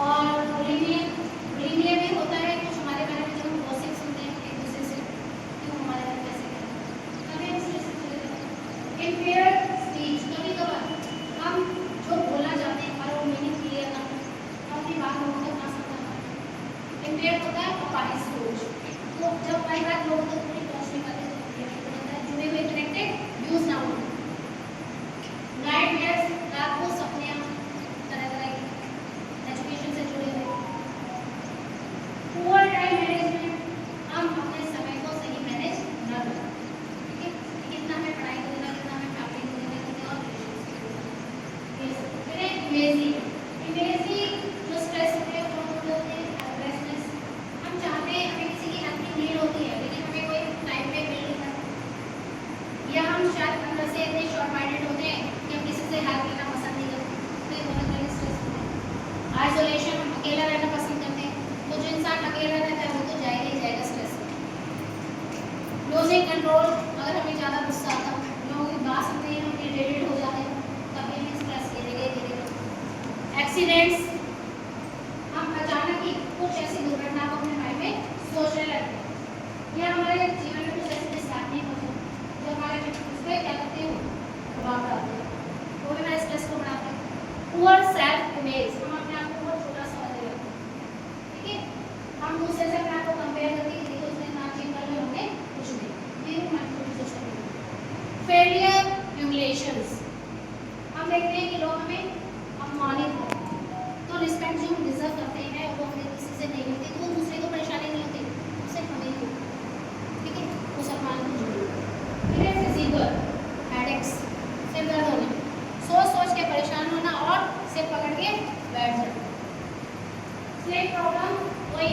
और बुलिमिया भी होता है कुछ हमारे बारे में, जब हम गॉसिप सुनते हैं एक दूसरे से, क्यों हमारे बारे में कैसे कहना, कभी हम इसलिए चले जाते हैं। इम्पेयर्ड स्पीच, कभी कभार हम जो बोलना चाहते हैं हमारा वो मीनिंग क्लियर ना हो, हम अपनी बात लोगों तक ना समझा पाए। इम्पेयर्ड होता है अपाहिज सोच, तो जब हमारी बात लोगों तक पूरी पहुँच नहीं पाती तो इम्पेयर्ड होता है। जुड़े हुए कनेक्टेड व्यूज ना हो। नाइटमेयर्स, रात को सपने तरह तरह के एजुकेशन से जुड़े हुए। पुअर टाइम मैनेजमेंट, हम अपने समय को सही मैनेज न कर, ठीक है, कितना हमें पढ़ाई को देना, कितना हमें फैमिली को देना, कितना और रिलेशंस को देना। इमेजी जो स्ट्रेस होते हैं वो होते हैं हेल्पलेसनेस, हम चाहते हैं हमें किसी की हेल्प की नीड होती है लेकिन हमें कोई टाइम पे मिल नहीं पाता, या हम शायद अंदर से इतने शॉर्ट माइंडेड होते हैं कि हम किसी से हेल्प लेना पसंद नहीं करते, तो ये दोनों तरह के स्ट्रेस होते हैं। आइसोलेशन, हम अकेला रहना पसंद करते हैं, तो जो इंसान अकेला रहता है वो तो जाएगा ही जाएगा स्ट्रेस में। लूजिंग कंट्रोल, अगर हमें ज़्यादा गुस्सा आता है, लोगों की बात सुनते हैं हम इरिटेटेड हो जाते हैं, तभी हमें स्ट्रेस गिरेगा। एक्सीडेंट्स, हम अचानक ही कुछ ऐसी दुर्घटना को अपने माइंड में सोचने लगते हैं, या हमारे जीवन में कुछ ऐसे डिस्ट्रैक्टिंग होते हैं जो हमारे उस पर क्या करते हैं प्रभाव डालते हैं, वो भी हमारे स्ट्रेस को बढ़ाते हैं। पुअर सेल्फ इमेज, हम अपने आप को बहुत छोटा समझने लगते हैं, ठीक है, हम दूसरे से अपने आप को कंपेयर करते हैं, देखो उसने ना अचीव कर लिया, हमने कुछ नहीं, ये हमारी छोटी सोच है। फेलियर ह्यूमिलिएशंस, हम देखते हैं कि लोग हमें अपमानित करते हैं, तो रिस्पेक्ट जो हम डिजर्व करते हैं वो हमें किसी से नहीं मिलती, तो वो दूसरे को परेशानी नहीं होती, उससे हमें ही होती, ठीक है, उस अपमान को जोड़िए। फिर फिजिकल हेडेक्स, सिर दर्द होना, सोच सोच के परेशान होना और सिर पकड़ के बैठ जाना। स्लीप प्रॉब्लम, कोई